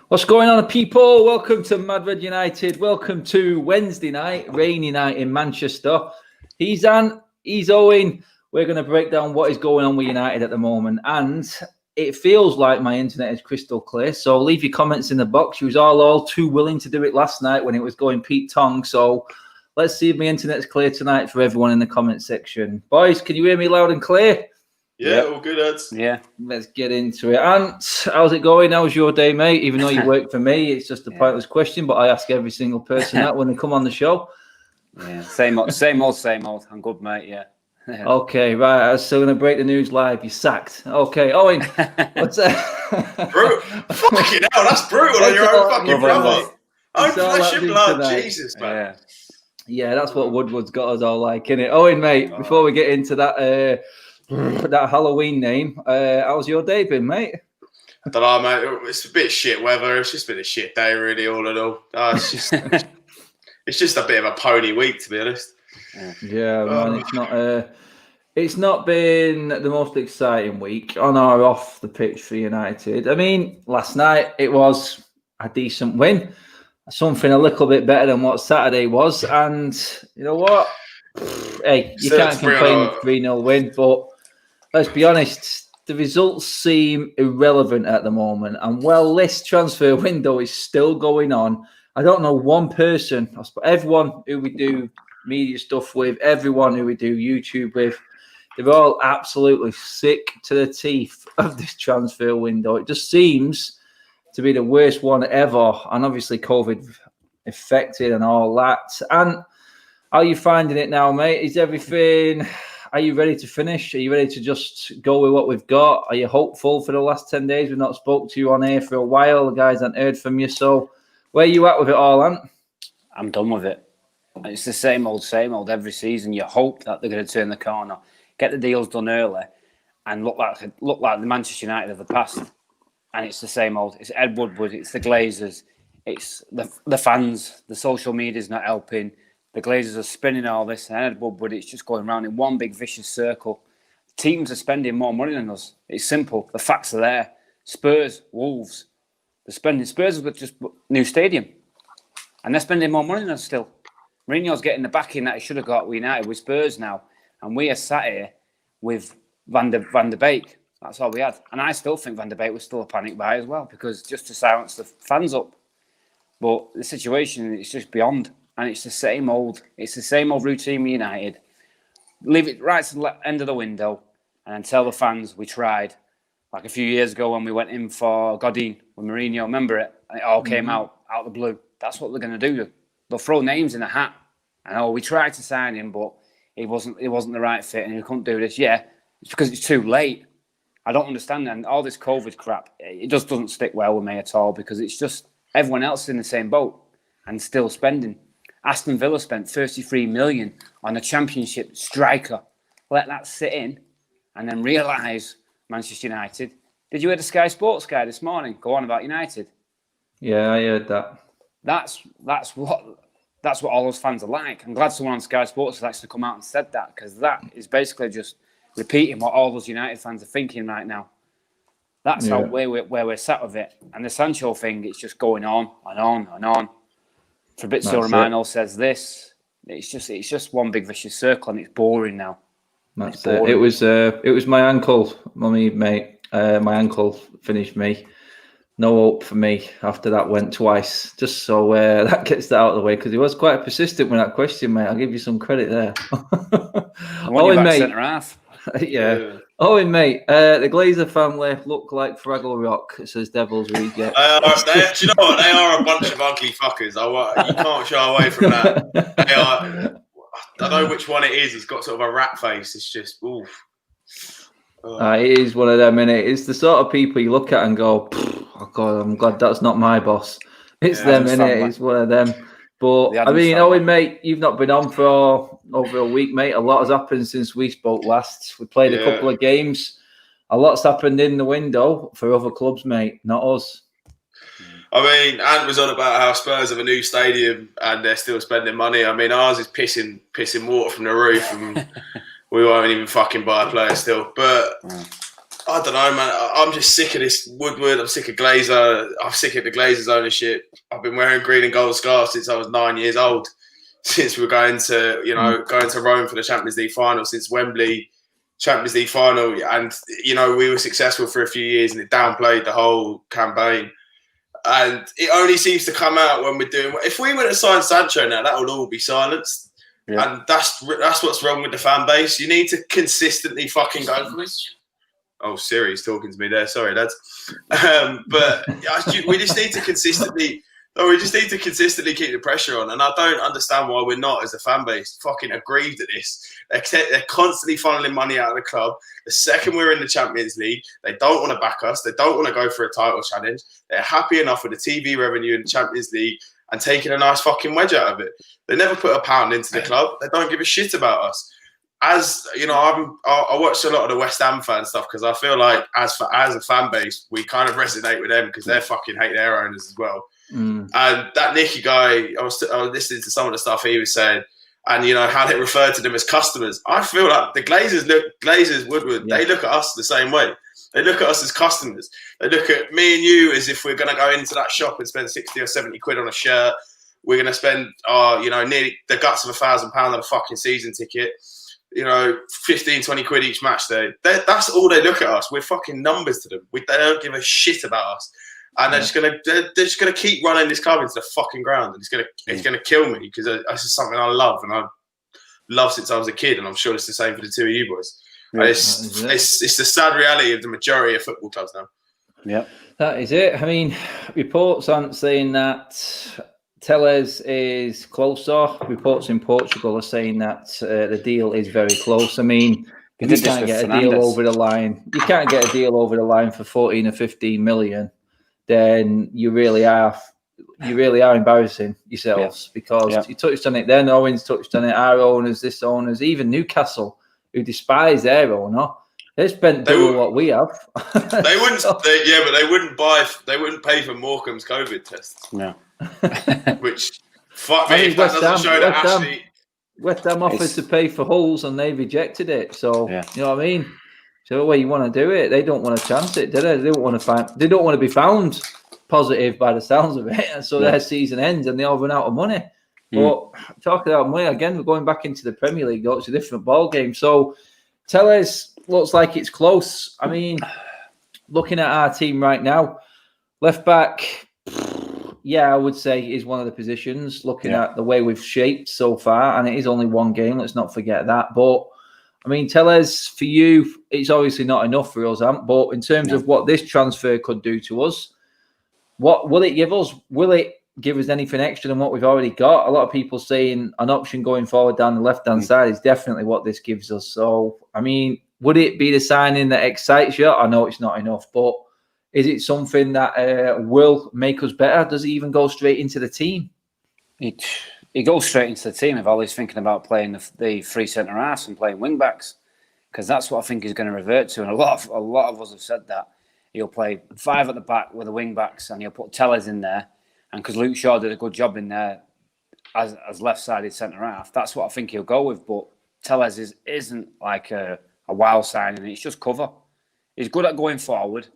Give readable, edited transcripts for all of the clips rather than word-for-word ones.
What's going on, people? Welcome to Mad Red United. Welcome to Wednesday night, rainy night in Manchester. He's Anne, he's Owen. We're going to break down what is going on with United at the moment. And it feels like my internet is crystal clear. So leave your comments in the box. You was all too willing to do it last night when it was going Pete Tong. So let's see if my internet's clear tonight for everyone in the comment section. Boys, can you hear me loud and clear? Yeah, all good, Eds. Yeah. Let's get into it. Ant, how's it going? How's your day, mate? Even though you work for me, it's just a pointless question, but I ask every single person that when they come on the show. Yeah, same old. I'm good, mate, yeah. Okay, right. I was still going to break the news live. You're sacked. Okay, Owen. What's that? Brutal. Fucking hell, that's brutal on your own fucking brother. Own flesh and blood, Jesus, man. Yeah, that's what Woodward's got us all like, innit? Owen, mate, before we get into that that Halloween name, how's your day been, mate? I don't know, mate. It's a bit shit weather. It's just been a shit day, really, all in all. It's just a bit of a pony week, to be honest. Yeah, man, it's not been the most exciting week on or off the pitch for United. I mean, last night it was a decent win, something a little bit better than what Saturday was, and you know what? Hey, you can't complain with 3-0 win, but let's be honest, the results seem irrelevant at the moment. And while this transfer window is still going on, I don't know one person, everyone who we do media stuff with, everyone who we do YouTube with, they're all absolutely sick to the teeth of this transfer window. It just seems to be the worst one ever. And obviously COVID affected and all that. And how are you finding it now, mate? Is everything... Are you ready to finish? Are you ready to just go with what we've got? Are you hopeful for the last 10 days? We've not spoke to you on here for a while. The guys haven't heard from you. So where are you at with it all, Ant? I'm done with it. It's the same old every season. You hope that they're going to turn the corner, get the deals done early, and look like the Manchester United of the past. And it's the same old. It's Ed Woodward. It's the Glazers. It's the fans. The social media's not helping. The Glazers are spinning all this, and Ed Woodward, it's just going round in one big vicious circle. Teams are spending more money than us. It's simple. The facts are there. Spurs, Wolves, Spurs have got just new stadium, and they're spending more money than us still. Mourinho's getting the backing that he should have got with United with Spurs now, and we are sat here with Van der Beek. That's all we had, and I still think Van der Beek was still a panic buy as well, because just to silence the fans up. But the situation is just beyond. And it's the same old routine with United. Leave it right to the end of the window and tell the fans we tried. Like a few years ago when we went in for Godin with Mourinho, remember it? And it all came out of the blue. That's what they're going to do. They'll throw names in a hat. And we tried to sign him, but it wasn't the right fit and he couldn't do this. Yeah, it's because it's too late. I don't understand that. And all this COVID crap, it just doesn't stick well with me at all, because it's just everyone else is in the same boat and still spending. Aston Villa spent 33 million on a championship striker. Let that sit in and then realise Manchester United. Did you hear the Sky Sports guy this morning go on about United? Yeah, I heard that. That's what all those fans are like. I'm glad someone on Sky Sports has actually come out and said that, because that is basically just repeating what all those United fans are thinking right now. That's how where we're sat with it. And the Sancho thing, it's just going on and on and on. Fabrizio Romano says this. It's just one big vicious circle, and it's boring now. That's it. It was my ankle, mate. My ankle finished me. No hope for me after that went twice. Just so that gets that out of the way, because he was quite persistent with that question, mate. I'll give you some credit there. Owen, mate. Centre half. Yeah. Owen, mate. The Glazer family look like Fraggle Rock, says Devil's Reject. Do you know what? They are a bunch of ugly fuckers. You can't shy away from that. They are. I know which one it is. It's got sort of a rat face. It's just, oof. It is one of them, innit? It's the sort of people you look at and go, oh God, I'm glad that's not my boss. It's them, innit? It's one of them. But, I mean, Owen, mate, you've not been on for over a week, mate. A lot has happened since we spoke last. We played a couple of games. A lot's happened in the window for other clubs, mate, not us. I mean, Ant was on about how Spurs have a new stadium and they're still spending money. I mean, ours is pissing water from the roof, and we won't even fucking buy a player still. But I don't know, man. I'm just sick of this Woodward. I'm sick of Glazer. I'm sick of the Glazers' ownership. I've been wearing green and gold scarves since I was 9 years old. Since we were going to Rome for the Champions League final, since Wembley Champions League final, and we were successful for a few years, and it downplayed the whole campaign. And it only seems to come out when we're doing. If we were to sign Sancho now, that would all be silenced. Yeah. And that's what's wrong with the fan base. You need to consistently fucking go for this. Oh, Siri's talking to me there. Sorry, lads. But we just need to consistently. We just need to consistently keep the pressure on, and I don't understand why we're not, as a fan base, fucking aggrieved at this. They're constantly funneling money out of the club. The second we're in the Champions League, they don't want to back us. They don't want to go for a title challenge. They're happy enough with the TV revenue in the Champions League and taking a nice fucking wedge out of it. They never put a pound into the club. They don't give a shit about us. As you know, I watch a lot of the West Ham fan stuff because I feel like as a fan base, we kind of resonate with them because they fucking hate their owners as well. And that Nicky guy, I was listening to some of the stuff he was saying, and how they refer to them as customers. I feel like the Glazers, Woodward, they look at us the same way. They look at us as customers. They look at me and you as if we're going to go into that shop and spend 60 or 70 quid on a shirt. We're going to spend, nearly the guts of £1,000 on a fucking season ticket. 15, 20 quid each match day. That's all they look at us. We're fucking numbers to them. They don't give a shit about us. And they're just gonna keep running this club into the fucking ground, and it's gonna kill me because this is something I love, and I love since I was a kid, and I'm sure it's the same for the two of you boys. Yeah, it's the sad reality of the majority of football clubs now. Yeah, that is it. I mean, reports aren't saying that Telles is closer. Reports in Portugal are saying that the deal is very close. I mean, if you can't get a deal over the line, you can't get a deal over the line for 14 or 15 million. Then you really are embarrassing yourselves because you touched on it then. Owens touched on it. Our owners, this owners, even Newcastle, who despise their owner, they spent double what we have. They wouldn't. But they wouldn't buy. They wouldn't pay for Morecambe's COVID tests. No. Which fuck me. If that doesn't show that Ashley. West Ham offered to pay for Hulls and they rejected it. So you know what I mean. So way you want to do it, they don't want to chance it, do they? They don't want to be found positive by the sounds of it, and so their season ends and they all run out of money. But talking about money again, we're going back into the Premier League. Though, it's a different ball game. So Telles looks like it's close. I mean, looking at our team right now, left back, I would say is one of the positions. Looking at the way we've shaped so far, and it is only one game. Let's not forget that, but. I mean, Telles, for you, it's obviously not enough for us, but in terms of what this transfer could do to us, what will it give us? Will it give us anything extra than what we've already got? A lot of people saying an option going forward down the left-hand side is definitely what this gives us. So, I mean, would it be the signing that excites you? I know it's not enough, but is it something that will make us better? Does it even go straight into the team? He goes straight into the team if Ollie's thinking about playing the free centre halves and playing wing backs, because that's what I think he's going to revert to. And a lot of us have said that he'll play 5 at the back with the wing backs, and he'll put Telles in there. And because Luke Shaw did a good job in there as left-sided centre half, that's what I think he'll go with. But Telles isn't like a wow signing; it's just cover. He's good at going forward,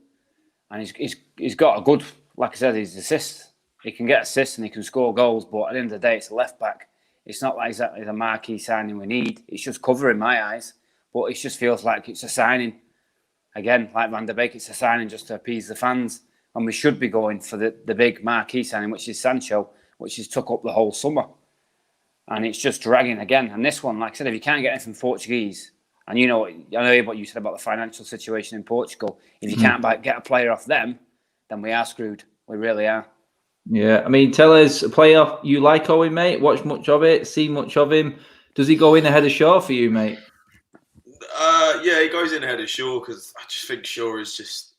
and he's got a good, like I said, his assists. He can get assists and he can score goals, but at the end of the day, it's a left back. It's not like exactly the marquee signing we need. It's just cover in my eyes, but it just feels like it's a signing. Again, like Van der Beek, it's a signing just to appease the fans. And we should be going for the big marquee signing, which is Sancho, which has took up the whole summer. And it's just dragging again. And this one, like I said, if you can't get anything Portuguese, and I know what you said about the financial situation in Portugal, if you can't get a player off them, then we are screwed. We really are. Yeah, I mean, tell us, a player you like Owen, mate. Watch much of it, see much of him. Does he go in ahead of Shaw for you, mate? Yeah, he goes in ahead of Shaw because I just think Shaw is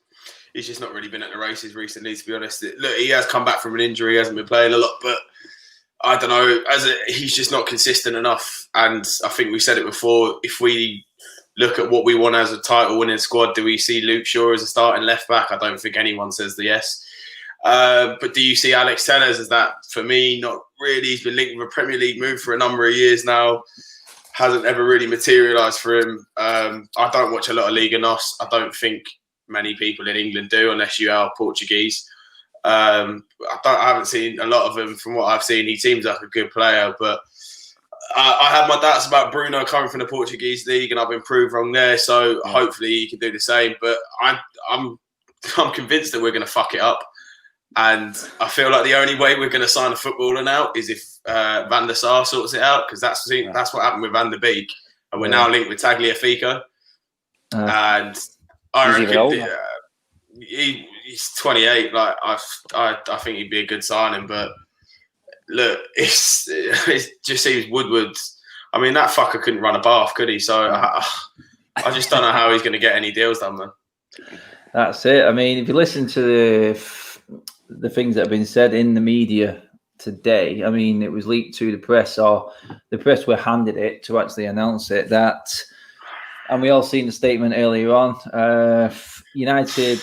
he's just not really been at the races recently, to be honest. Look, he has come back from an injury, he hasn't been playing a lot, but I don't know, he's just not consistent enough. And I think we said it before, if we look at what we want as a title-winning squad, do we see Luke Shaw as a starting left-back? I don't think anyone says the yes. But do you see Alex Telles as that? For me, not really. He's been linked with a Premier League move for a number of years now. Hasn't ever really materialised for him. I don't watch a lot of Liga NOS. I don't think many people in England do, unless you are Portuguese. I haven't seen a lot of him. From what I've seen, he seems like a good player, but I have my doubts about Bruno coming from the Portuguese league, and I've been proved wrong there. So hopefully he can do the same. But I'm convinced that we're going to fuck it up, and I feel like the only way we're going to sign a footballer now is if Van der Sar sorts it out, because that's what happened with Van der Beek, and we're now linked with Tagliafico, and I reckon he's 28. Like I think he'd be a good signing, but look, it just seems Woodward. I mean, that fucker couldn't run a bath, could he? So I just don't know how he's going to get any deals done, man. That's it. I mean, if you listen to the things that have been said in the media today, I mean, it was leaked to the press, or the press were handed it to actually announce it. And we all seen the statement earlier on. United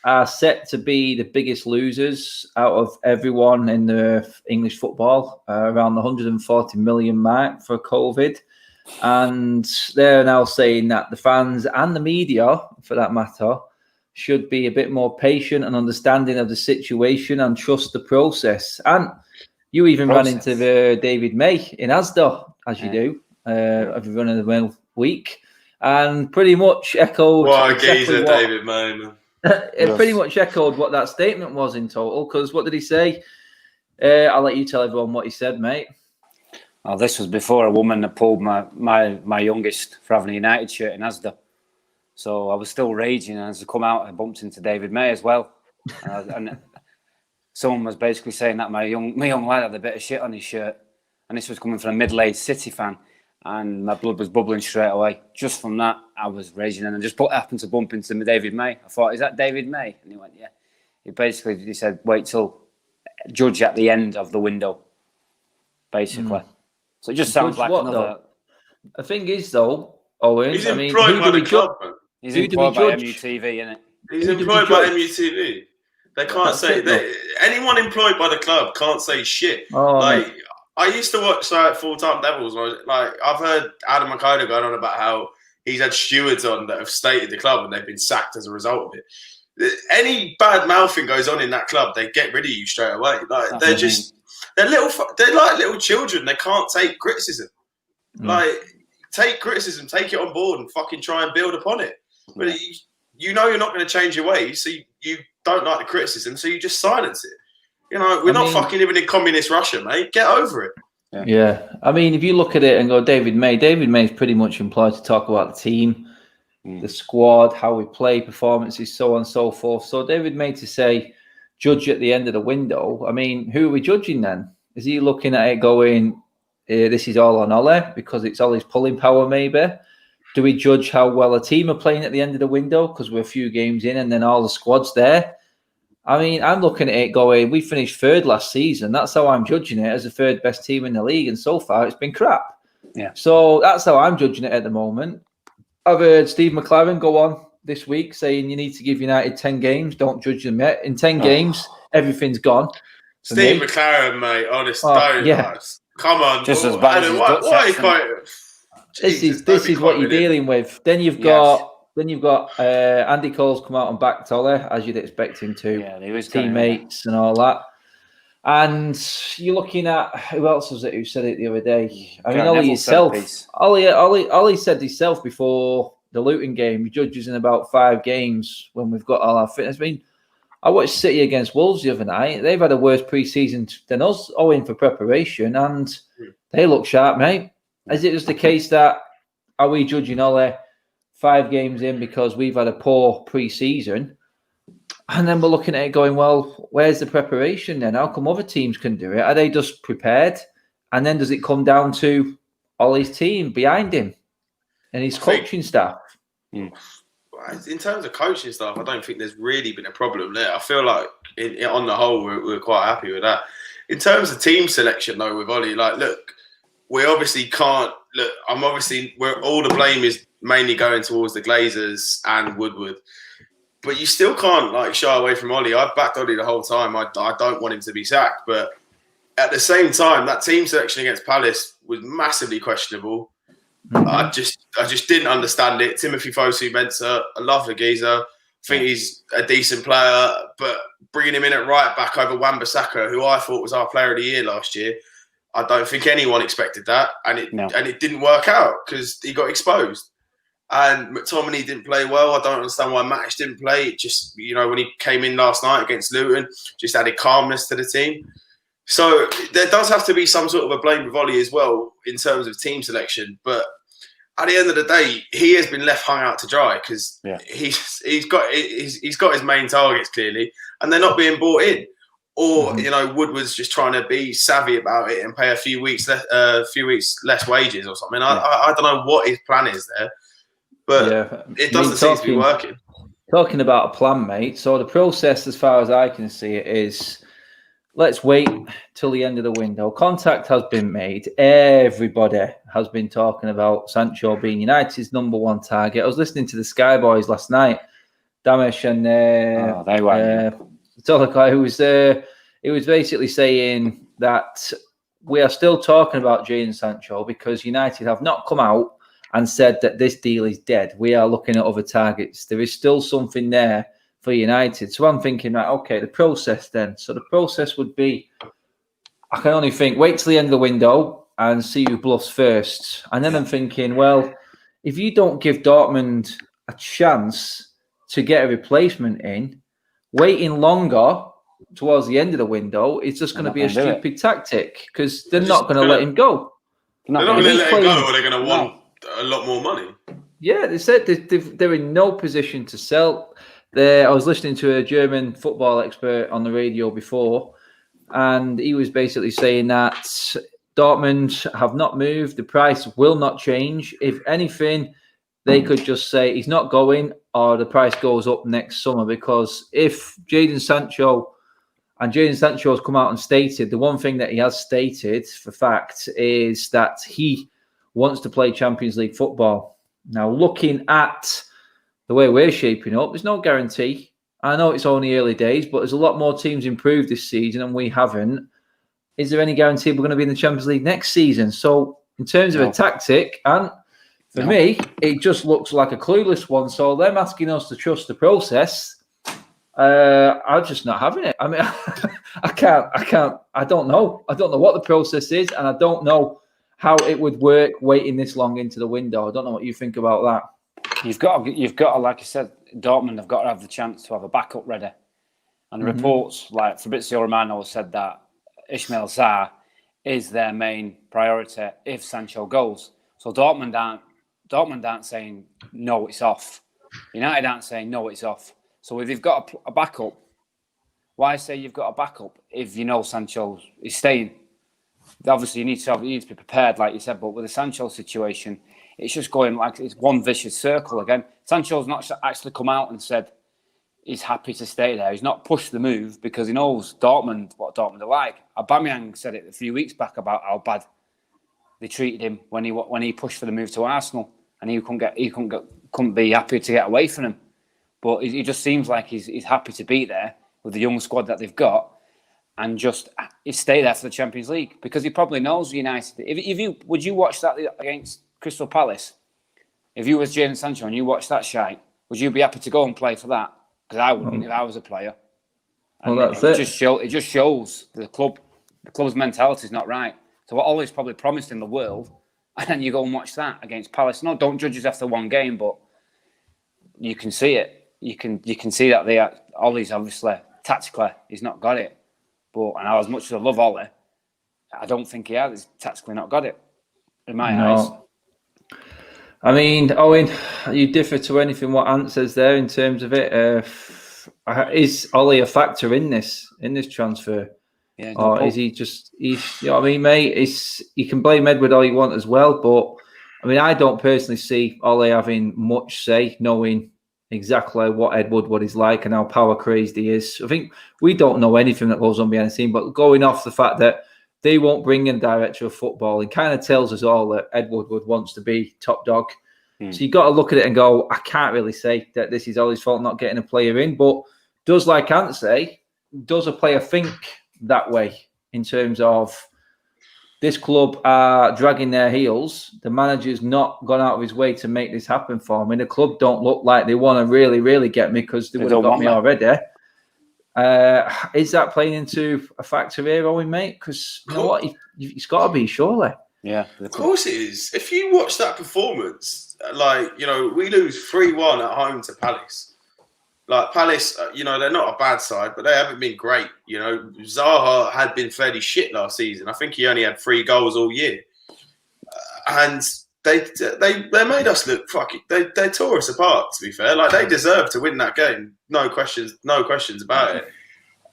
are set to be the biggest losers out of everyone in the English football, around the 140 million mark for COVID. And they're now saying that the fans and the media, for that matter, should be a bit more patient and understanding of the situation and trust the process. And you even ran into David May in Asda, as you do, every run of the mill week. And pretty much echoed. What a geezer, David May, man. It pretty much echoed what that statement was in total. Because what did he say? I'll let you tell everyone what he said, mate. Oh, this was before a woman that pulled my youngest for having a United shirt in Asda. So I was still raging, and as I come out, I bumped into David May as well. And someone was basically saying that my young lad had a bit of shit on his shirt, and this was coming from a middle-aged City fan. And my blood was bubbling straight away. Just from that, I was raging. And I just happened to bump into David May. I thought, is that David May? And he went, yeah. He said, wait till judge at the end of the window, basically. So it just sounds like another... Though? The thing is, though, Owen, he's employed by the club, man. He's employed by MUTV, isn't it? He's employed by MUTV. They can't say... anyone employed by the club can't say shit. I used to watch Full-Time Devils. I've heard Adam McCoda going on about how he's had stewards on that have stated the club and they've been sacked as a result of it. Any bad mouthing goes on in that club, they get rid of you straight away. They're like little children. They can't take criticism. Take criticism, take it on board, and fucking try and build upon it. But you're not going to change your ways, so you don't like the criticism, so you just silence it. We're not fucking living in communist Russia, mate. Get over it. Yeah. I mean, if you look at it and go, David May is pretty much employed to talk about the team, the squad, how we play, performances, so on and so forth. So David May to say, judge at the end of the window. I mean, who are we judging then? Is he looking at it going, this is all on Ole because it's Ole's pulling power maybe? Do we judge how well a team are playing at the end of the window because we're a few games in and then all the squad's there? I mean, I'm looking at it going, we finished third last season. That's how I'm judging it, as the third best team in the league. And so far, it's been crap. Yeah. So that's how I'm judging it at the moment. I've heard Steve McLaren go on this week saying you need to give United 10 games. Don't judge them yet. In 10 games, everything's gone. Steve McLaren, mate, honest. Come on. Just as bad as This is what you're dealing with. Then you've got... Then you've got Andy Cole's come out and backed Ole, as you'd expect him to. Yeah, he was teammates and all that. And you're looking at who else was it who said it the other day? I mean, Ole himself. Ole said himself before the Luton game, he judges in about 5 games when we've got all our fitness. I mean, I watched City against Wolves the other night. They've had a worse pre-season than us, owing for preparation, and they look sharp, mate. Is it just the case that are we judging Ole 5 games in because we've had a poor pre-season, and then we're looking at it going, well, where's the preparation then? How come other teams can do it? Are they just prepared? And then does it come down to Ole's team behind him and his coaching staff? In terms of coaching staff, I don't think there's really been a problem there. I feel like on the whole, we're quite happy with that. In terms of team selection, though, with Ole, look, we obviously can't look. All the blame is mainly going towards the Glazers and Woodward, but you still can't shy away from Ole. I've backed Ole the whole time. I don't want him to be sacked, but at the same time, that team selection against Palace was massively questionable. I just didn't understand it. Timothy Fosu Mensah, I love the geezer. think he's a decent player, but bringing him in at right back over Wan-Bissaka, who I thought was our player of the year last year, I don't think anyone expected that, and it didn't work out because he got exposed. And McTominay didn't play well. I don't understand why Matic didn't play. It just, when he came in last night against Luton, just added calmness to the team. So there does have to be some sort of a blame Bavoli as well in terms of team selection. But at the end of the day, he has been left hung out to dry because he's got his main targets clearly, and they're not being bought in. Or Woodward's just trying to be savvy about it and pay a few weeks less wages or something. I don't know what his plan is there. But it doesn't seem to be working. Talking about a plan, mate. So the process, as far as I can see it, is let's wait till the end of the window. Contact has been made. Everybody has been talking about Sancho being United's number one target. I was listening to the Sky Boys last night. Damesh and Tolakai, who was basically saying that we are still talking about Jadon Sancho because United have not come out and said that this deal is dead. We are looking at other targets. There is still something there for United. So I'm thinking, right, okay, the process then. So the process would be, I can only think, wait till the end of the window and see who bluffs first. And then I'm thinking, well, if you don't give Dortmund a chance to get a replacement in, waiting longer towards the end of the window, it's just going to be a stupid tactic because they're not going to let him go. They're not going to let him go, or they're going to want a lot more money. Yeah, they said they're in no position to sell. I was listening to a German football expert on the radio before, and he was basically saying that Dortmund have not moved. The price will not change. If anything, they could just say he's not going or the price goes up next summer, because if Jadon Sancho has come out and stated, the one thing that he has stated for fact is that he wants to play Champions League football. Now, looking at the way we're shaping up, there's no guarantee. I know it's only early days, but there's a lot more teams improved this season and we haven't. Is there any guarantee we're going to be in the Champions League next season? So in terms of a tactic, and for me, it just looks like a clueless one. So them asking us to trust the process, I'm just not having it. I mean, I don't know. I don't know what the process is, and I don't know how it would work waiting this long into the window. I don't know what you think about that. You've got to, like I said, Dortmund have got to have the chance to have a backup ready. And the reports, like Fabrizio Romano said that Ismail Sarr is their main priority if Sancho goes. So Dortmund aren't saying, no, it's off. United aren't saying, no, it's off. So if you've got a backup, why say you've got a backup if you know Sancho is staying? Obviously, you need to be prepared, like you said. But with the Sancho situation, it's just going like it's one vicious circle again. Sancho's not actually come out and said he's happy to stay there. He's not pushed the move because he knows what Dortmund are like. Aubameyang said it a few weeks back about how bad they treated him when he pushed for the move to Arsenal, and he couldn't be happy to get away from him. But he just seems like he's happy to be there with the young squad that they've got. And just stay there for the Champions League because he probably knows United. Would you watch that against Crystal Palace? If you was Jadon Sancho and you watched that shite, would you be happy to go and play for that? Because I wouldn't if I was a player. And well, that's it. It just shows the club's mentality is not right. So what Ollie's probably promised in the world, and then you go and watch that against Palace. No, don't judge us after one game, but you can see it. You can see that Ollie's obviously tactically he's not got it. But as much as I love Ollie, I don't think he has. He's tactically not got it in my eyes. I mean, Owen, you differ to anything what Ant says there in terms of it. Is Ollie a factor in this transfer? Yeah, or is he just? You know what I mean, mate? You can blame Edward all you want as well, but I mean, I don't personally see Ollie having much say, knowing exactly what Ed Woodward is like and how power crazed he is. I think we don't know anything that goes on behind the scene, but going off the fact that they won't bring in a director of football, it kind of tells us all that Ed Woodward wants to be top dog. So you've got to look at it and go, I can't really say that this is all his fault not getting a player in, but does, like Ant say, does a player think that way in terms of this club are dragging their heels. The manager's not gone out of his way to make this happen for me. The club don't look like they want to really, really get me because they would have got me already. Is that playing into a factor here, Owen, mate? Because you know what? It's got to be, surely. Yeah. Of course it is. If you watch that performance, like, you know, we lose 3-1 at home to Palace. Like, Palace, you know, they're not a bad side, but they haven't been great. You know, Zaha had been fairly shit last season. I think he only had 3 goals all year. And they made us look fucking... They tore us apart, to be fair. Like, they deserved to win that game. No questions about it.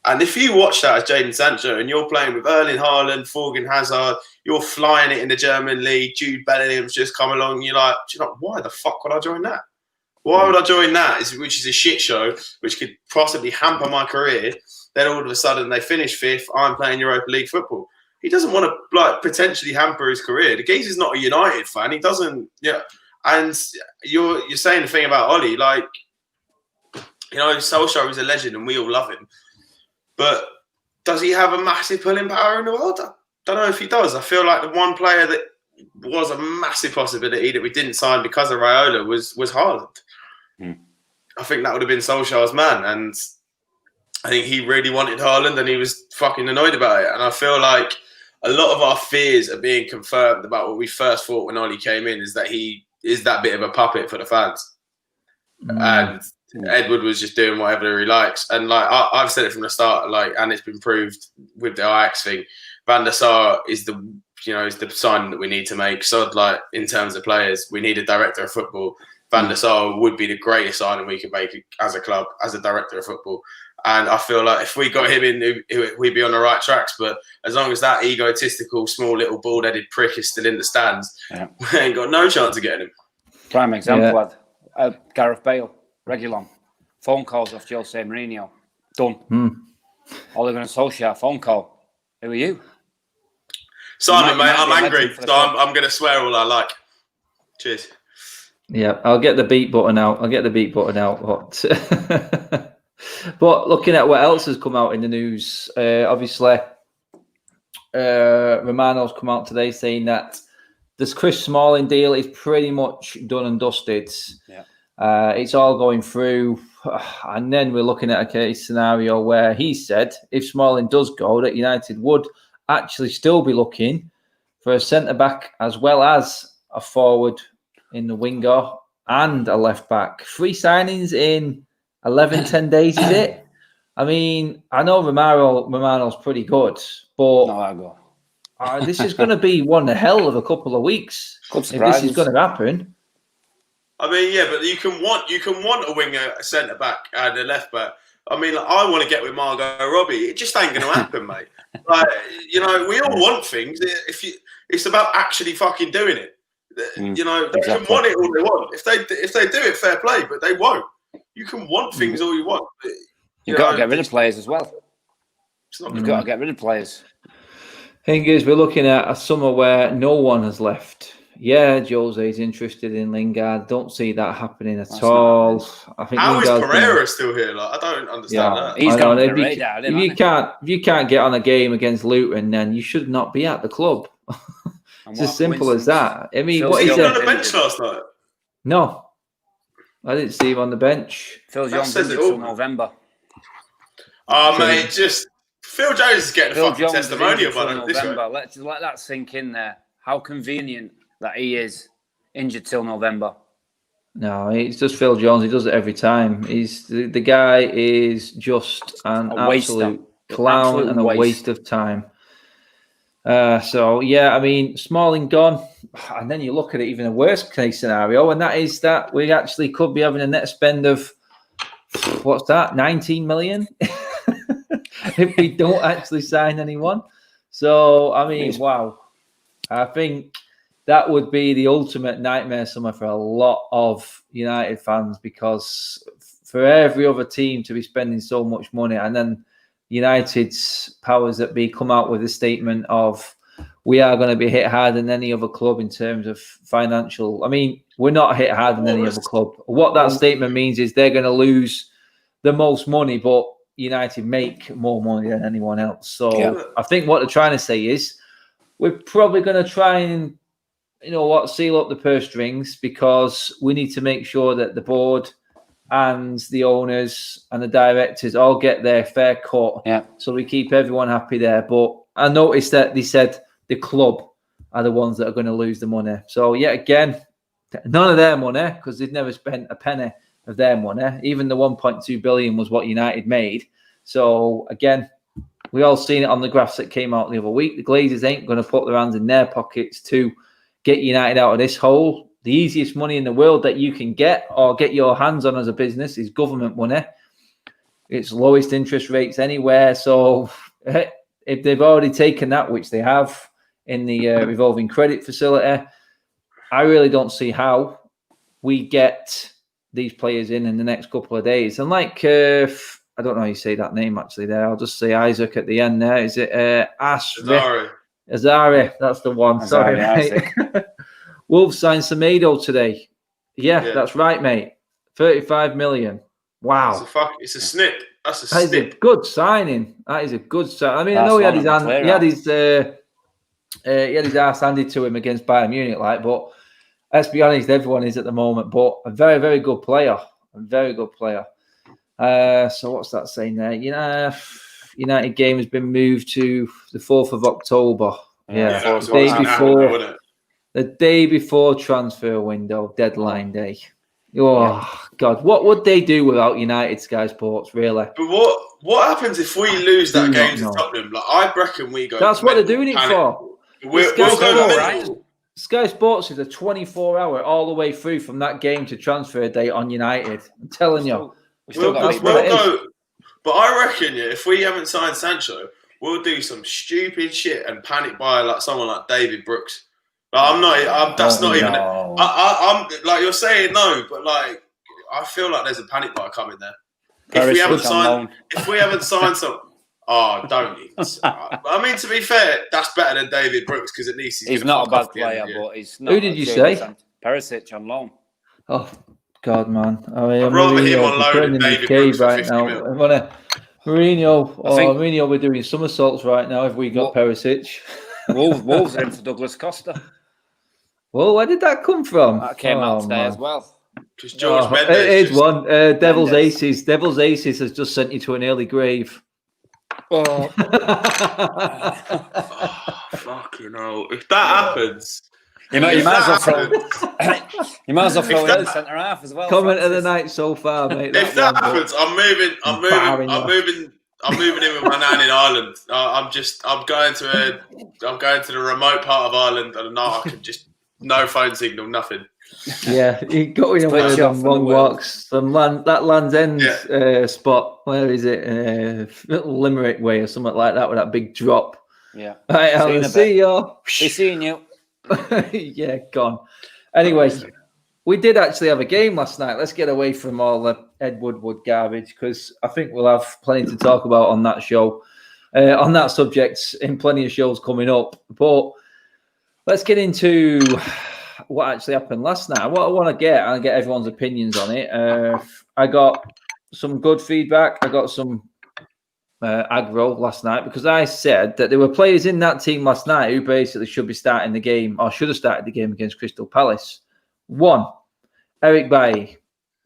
And if you watch that as Jadon Sancho and you're playing with Erling Haaland, Thorgan Hazard, you're flying it in the German league, Jude Bellingham's just come along, you're like, do you know, why the fuck would I join that? Why would I join that, which is a shit show, which could possibly hamper my career? Then all of a sudden they finish 5th, I'm playing Europa League football. He doesn't want to like potentially hamper his career. The geezer's not a United fan. He doesn't, yeah. And you're saying the thing about Ollie, like, you know, Solskjaer is a legend and we all love him. But does he have a massive pulling power in the world? I don't know if he does. I feel like the one player that was a massive possibility that we didn't sign because of Raiola was Haaland. I think that would have been Solskjaer's man, and I think he really wanted Haaland and he was fucking annoyed about it. And I feel like a lot of our fears are being confirmed about what we first thought when Ollie came in, is that he is that bit of a puppet for the fans. And Edward was just doing whatever he likes. And like I've said it from the start, like, and it's been proved with the Ajax thing, Van der Sar is the signing that we need to make. So like in terms of players, we need a director of football. Van der Sar would be the greatest signing we could make as a club, as a director of football. And I feel like if we got him in, we'd be on the right tracks. But as long as that egotistical, small little bald-headed prick is still in the stands, we ain't got no chance of getting him. Prime example, Gareth Bale, Reguilon, phone calls off Jose Mourinho, done. Ole Gunnar Solskjaer, phone call. Who are you? Simon, mate, I'm angry, so I'm going to swear all I like. Cheers. Yeah, I'll get the beat button out. But looking at what else has come out in the news, obviously, Romano's come out today saying that this Chris Smalling deal is pretty much done and dusted. Yeah. It's all going through. And then we're looking at a case scenario where he said if Smalling does go, that United would actually still be looking for a centre-back as well as a forward in the winger and a left-back. 3 signings in 10 days, is it? I mean, I know Romano's pretty good, but this is going to be one hell of a couple of weeks if this is going to happen. I mean, yeah, but you can want a winger, a centre-back and a left-back. I mean, like, I want to get with Margot Robbie. It just ain't going to happen, mate. Like, you know, we all want things. It's about actually fucking doing it. You know, they can want it all they want. If they do it, fair play, but they won't. You can want things all you want. You've got to get rid of players as well. You've got to get rid of players. Thing is, we're looking at a summer where no one has left. Yeah, Jose's interested in Lingard. Don't see that happening at all. I think how is Pereira still here? Like, I don't understand that. He's gone to the radar. If you can't get on a game against Luton, then you should not be at the club. It's as simple as that. I mean, what is he on the bench last night? No, I didn't see him on the bench. Phil Jones until November. Oh, mate, just Phil Jones is getting a fucking testimonial by November. Let's let that sink in there. How convenient that he is injured till November. No, it's just Phil Jones. He does it every time. He's the guy is just an absolute clown and a waste of time. So yeah, I mean, Smalling gone, and then you look at it, even a worst case scenario, and that is that we actually could be having a net spend of 19 million if we don't actually sign anyone. So I mean, wow, I think that would be the ultimate nightmare summer for a lot of United fans, because for every other team to be spending so much money, and then United's powers that be come out with a statement of we are going to be hit harder than any other club in terms of financial. I mean, we're not hit harder than any other club. What that statement means is they're going to lose the most money, but United make more money than anyone else. So I think what they're trying to say is we're probably going to try and, seal up the purse strings, because we need to make sure that the board and the owners and the directors all get their fair cut. Yeah. So we keep everyone happy there. But I noticed that they said the club are the ones that are going to lose the money. So yet again, none of their money, because they'd never spent a penny of their money. Even the 1.2 billion was what United made. So again, we all seen it on the graphs that came out the other week. The Glazers ain't going to put their hands in their pockets to get United out of this hole. The easiest money in the world that you can get or get your hands on as a business is government money. It's lowest interest rates anywhere. So if they've already taken that, which they have in the revolving credit facility, I really don't see how we get these players in the next couple of days. And like, I don't know how you say that name actually there. I'll just say Isaac at the end there. Is it Azari. Azari, that's the one. Azari, Sorry, Isaac. Wolves signed Semedo today. Yeah, that's right, mate. 35 million. Wow. It's a snip. That's a That is a snip. good signing. That is a good sign. I mean, I That's know he had one his of the hand, he had his ass handed to him against Bayern Munich, but let's be honest, everyone is at the moment. But a very, very good player. A very good player. So what's that saying there? United game has been moved to the 4th of October. Yeah, the day before transfer window, deadline day. Oh, God. What would they do without United Sky Sports, really? But what happens if we lose that game to Tottenham? Like, I reckon we go. That's what they're doing it for. We'll go mental. Sky Sports is a 24-hour all the way through from that game to transfer day on United. I'm telling you. We'll go. But I reckon, if we haven't signed Sancho, we'll do some stupid shit and panic buy like someone like David Brooks. I'm like, you're saying no, but like, I feel like there's a panic buy coming there. If we haven't signed some, don't even. I mean, to be fair, that's better than David Brooks, because at least he's not a bad player, but he's not. Who did you say? Perisic on loan. Oh God, man! I mean, I'd rather him on loan than David Brooks right now. Mourinho, we're doing somersaults right now if we got Perisic. Wolves are in for Douglas Costa. Well, where did that come from? That came out today as well. Because George Mendes. It is one. Devil's Aces. Devil's Aces has just sent you to an early grave. Oh, fucking hell! If that happens, you might as well throw in the centre half as well. Comment of the night so far, mate. If that happens, I'm moving in with my nan in Ireland. I'm going to the remote part of Ireland, and now I can just no phone signal, nothing. Yeah, you got in one of them long walks. That Land's End spot. Where is it? Limerick way or something like that, with that big drop. Yeah. Right, I'll see you. Be seeing you. Yeah, gone. Anyway, we did actually have a game last night. Let's get away from all the Ed Woodward garbage, because I think we'll have plenty to talk about on that show, on that subject, in plenty of shows coming up. But let's get into what actually happened last night. What I want to get everyone's opinions on it. I got some good feedback. I got some aggro last night, because I said that there were players in that team last night who basically should be starting the game, or should have started the game against Crystal Palace. One, Eric Bailly.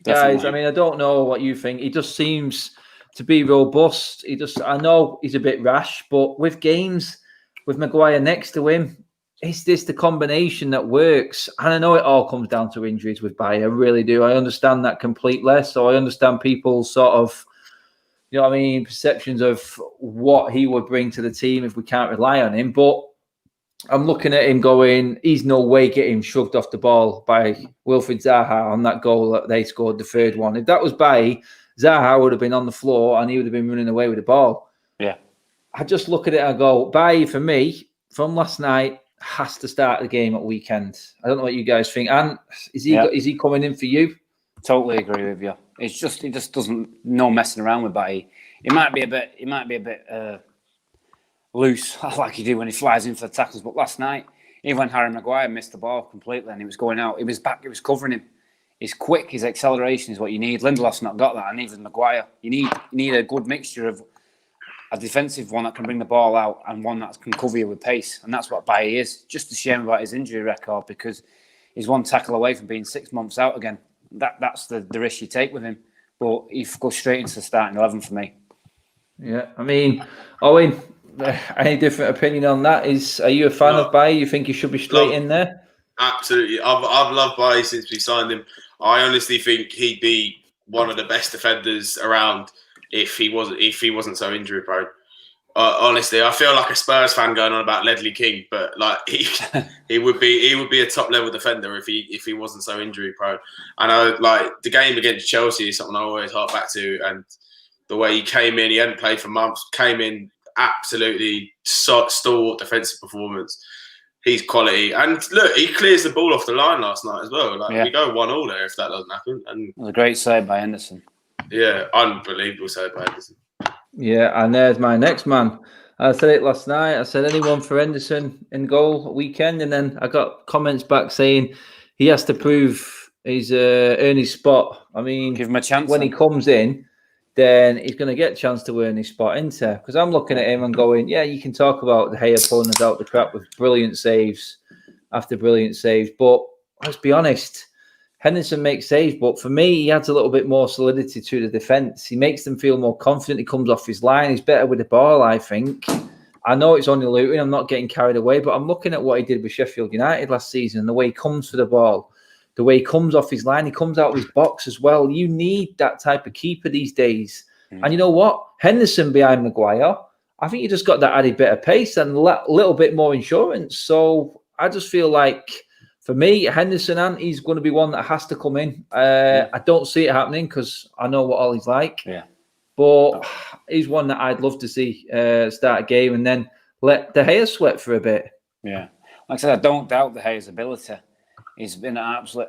Guys, I mean, I don't know what you think. He just seems to be robust. I know he's a bit rash, but with games with Maguire next to him, is this the combination that works? And I know it all comes down to injuries with Bailly. I really do. I understand that completely. So I understand people's sort of, perceptions of what he would bring to the team if we can't rely on him. But I'm looking at him going, he's no way getting shrugged off the ball by Wilfried Zaha on that goal that they scored, the third one. If that was Bailly, Zaha would have been on the floor and he would have been running away with the ball. Yeah. I just look at it and go, Bailly, for me, from last night, has to start the game at weekend. I don't know what you guys think. And is he coming in for you? Totally agree with you. He just doesn't know messing around with Bailly. He might be a bit loose, like he do when he flies in for the tackles. But last night, even when Harry Maguire missed the ball completely and he was going out, he was back, he was covering him. He's quick, his acceleration is what you need. Lindelof's not got that, and even Maguire. You need a good mixture of a defensive one that can bring the ball out and one that can cover you with pace. And that's what Bailly is. Just a shame about his injury record because he's one tackle away from being 6 months out again. That's the risk you take with him. But he goes straight into the starting 11 for me. Yeah, I mean, Owen, any different opinion on that? Are you a fan of Bailly? You think he should be straight in there? Absolutely. I've loved Bailly since we signed him. I honestly think he'd be one of the best defenders around if he wasn't so injury prone. Honestly, I feel like a Spurs fan going on about Ledley King, but like he would be a top level defender if he wasn't so injury prone. I know, like the game against Chelsea is something I always hark back to, and the way he came in, he hadn't played for months, came in absolutely stalwart defensive performance. He's quality, and look, he clears the ball off the line last night as well. Like we go 1-1 there if that doesn't happen. And it was a great save by Henderson. Yeah, unbelievable save by Henderson. Yeah, and there's my next man. I said it last night. I said anyone for Henderson in goal weekend, and then I got comments back saying he has to prove he's earn his spot. I mean, give him a chance when he comes in. Then he's going to get a chance to earn his spot, isn't he? Because I'm looking at him and going, yeah, you can talk about De Gea pulling us out the crap with brilliant saves after brilliant saves. But let's be honest, Henderson makes saves. But for me, he adds a little bit more solidity to the defence. He makes them feel more confident. He comes off his line. He's better with the ball, I think. I know it's only Luton. I'm not getting carried away. But I'm looking at what he did with Sheffield United last season, the way he comes for the ball. The way he comes off his line, he comes out of his box as well. You need that type of keeper these days. And you know what? Henderson behind Maguire, I think you just got that added bit of pace and a little bit more insurance. So I just feel like, for me, Henderson, he's going to be one that has to come in. I don't see it happening because I know what Ollie's like. Yeah. But he's one that I'd love to see start a game and then let De Gea sweat for a bit. Yeah. Like I said, I don't doubt De Gea's ability. He's been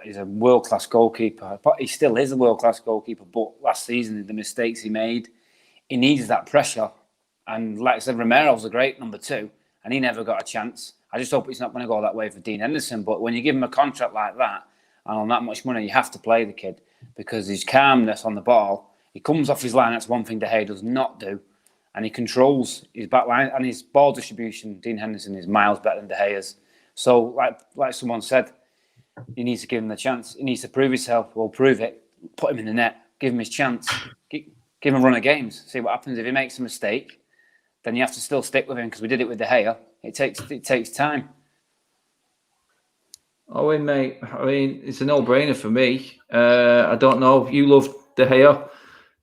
he's a world-class goalkeeper. He still is a world-class goalkeeper, but last season, the mistakes he made, he needs that pressure. And like I said, Romero's a great number 2, and he never got a chance. I just hope it's not going to go that way for Dean Henderson. But when you give him a contract like that, and on that much money, you have to play the kid because his calmness on the ball, he comes off his line, that's one thing De Gea does not do. And he controls his back line and his ball distribution. Dean Henderson is miles better than De Gea's. So like someone said, he needs to give him the chance. He needs to prove himself. Well, prove it. Put him in the net. Give him his chance. Give him a run of games. See what happens. If he makes a mistake, then you have to still stick with him because we did it with De Gea. It takes time. Oh, mate. I mean, it's a no-brainer for me. I don't know. You love De Gea.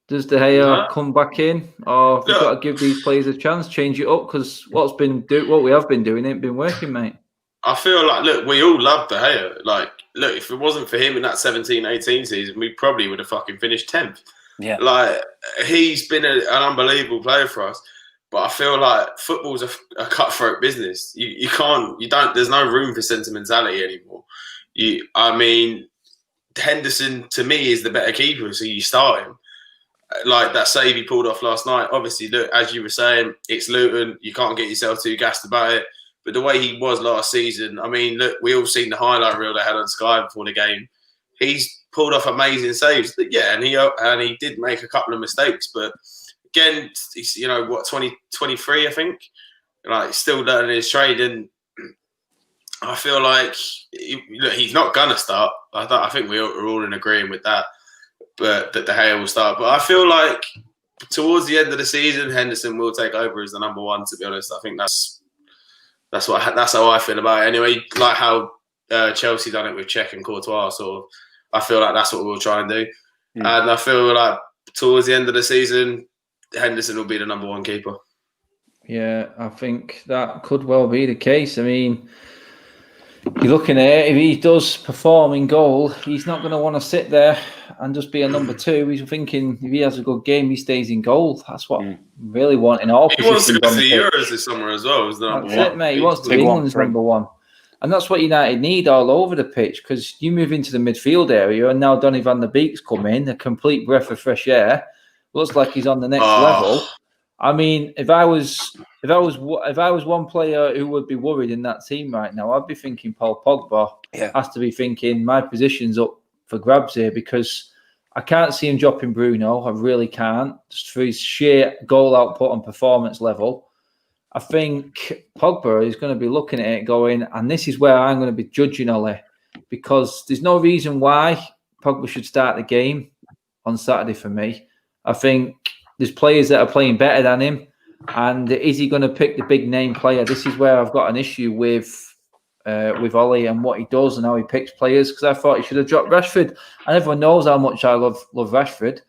Does De Gea come back in, or we've got to give these players a chance, change it up? Because what we have been doing ain't been working, mate. I feel like, look, we all love De Gea. Like, look, if it wasn't for him in that 17-18 season, we probably would have fucking finished 10th. Yeah. Like, he's been an unbelievable player for us. But I feel like football's a cutthroat business. There's no room for sentimentality anymore. I mean, Henderson, to me, is the better keeper, so you start him. Like that save he pulled off last night. Obviously, look, as you were saying, it's Luton. You can't get yourself too gassed about it. But the way he was last season, I mean, look, we all seen the highlight reel they had on Sky before the game. He's pulled off amazing saves. Yeah, and he did make a couple of mistakes. But again, he's 23, I think. Like, still learning his trade. And I feel like he's not going to start. I think we're all in agreement with that. But that De Gea will start. But I feel like towards the end of the season, Henderson will take over as the number 1, to be honest. I think that's how I feel about it. Anyway, like how Chelsea done it with Cech and Courtois, sort of. I feel like that's what we'll try and do. And I feel like towards the end of the season, Henderson will be the number 1 keeper. Yeah, I think that could well be the case. I mean, you're looking at it, if he does perform in goal, he's not going to want to sit there and just be a number 2. He's thinking if he has a good game, he stays in goal. That's what I really want in all positions. He wants to go to the Euros this summer as well. That's it, mate. He wants to be England's number 1. And that's what United need all over the pitch, because you move into the midfield area and now Donny van der Beek's come in, a complete breath of fresh air. Looks like he's on the next level. I mean, if I was one player who would be worried in that team right now, I'd be thinking Paul Pogba has to be thinking my position's up for grabs here, because I can't see him dropping Bruno. I really can't, just for his sheer goal output and performance level. I think Pogba is going to be looking at it going, and this is where I'm going to be judging Ole, because there's no reason why Pogba should start the game on Saturday for me. I think there's players that are playing better than him, and is he going to pick the big name player? This is where I've got an issue with Ole and what he does and how he picks players, because I thought he should have dropped Rashford, and everyone knows how much I love Rashford,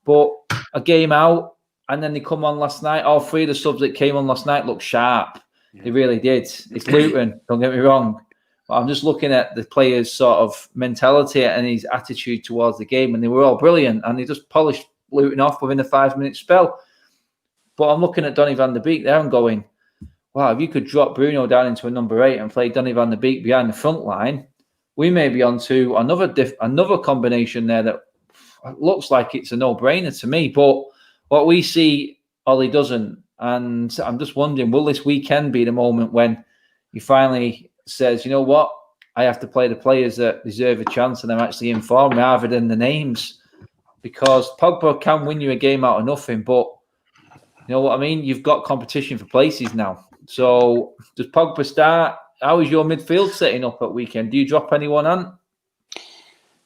but a game out, and then they come on last night. All three of the subs that came on last night looked sharp. They really did. It's Luton, don't get me wrong. But I'm just looking at the players' sort of mentality and his attitude towards the game, and they were all brilliant, and they just polished Luton off within a 5-minute spell. But I'm looking at Donny van de Beek there and going, wow, if you could drop Bruno down into a number 8 and play Donny van de Beek behind the front line, we may be on to another combination there that looks like it's a no-brainer to me. But what we see, Ollie doesn't. And I'm just wondering, will this weekend be the moment when he finally says, you know what, I have to play the players that deserve a chance and I'm actually in form rather than the names? Because Pogba can win you a game out of nothing, but you know what I mean? You've got competition for places now. So does Pogba start? How is your midfield setting up at weekend? Do you drop anyone on?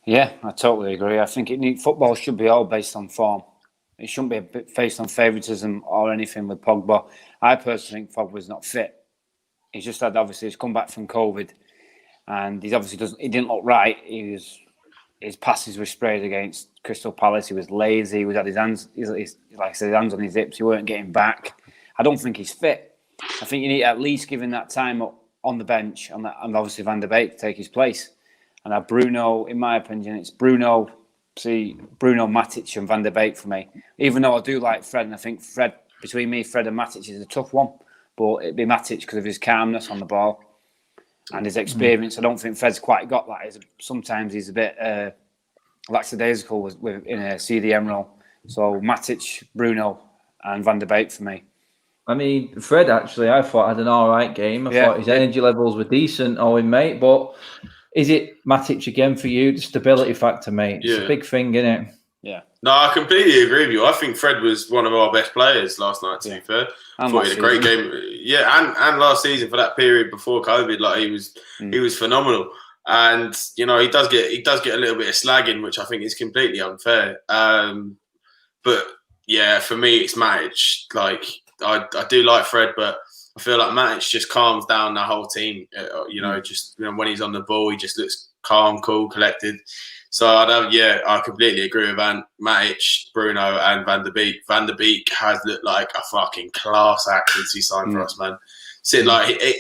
Yeah, I totally agree. I think football should be all based on form. It shouldn't be based on favouritism or anything with Pogba. I personally think Pogba's not fit. He's just had, obviously, he's come back from COVID, and he didn't look right. His passes were sprayed against Crystal Palace. He was lazy. He was had his hands, like I said, his hands on his hips. He weren't getting back. I don't think he's fit. I think you need to at least give him that time up on the bench, and obviously Van der Beek to take his place. And Bruno, in my opinion, it's Bruno, Matic and Van der Beek for me. Even though I do like Fred, and I think between Fred and Matic is a tough one. But it'd be Matic because of his calmness on the ball and his experience. I don't think Fred's quite got that. Sometimes he's a bit lackadaisical in a CDM role. So Matic, Bruno and Van der Beek for me. I mean, Fred actually, I thought had an all right game. I thought his energy levels were decent, Owen, mate. But is it Matic again for you? The stability factor, mate. It's a big thing, isn't it? Yeah. No, I completely agree with you. I think Fred was one of our best players last night, to be fair. I thought he had a great game. Yeah, and last season for that period before COVID, like he was phenomenal. And you know, he does get a little bit of slagging, which I think is completely unfair. But yeah, for me it's Matic. Like I do like Fred, but I feel like Matic just calms down the whole team. When he's on the ball, he just looks calm, cool, collected. So I completely agree with Matic, Bruno, and Van der Beek. Van der Beek has looked like a fucking class act since he signed for us, man.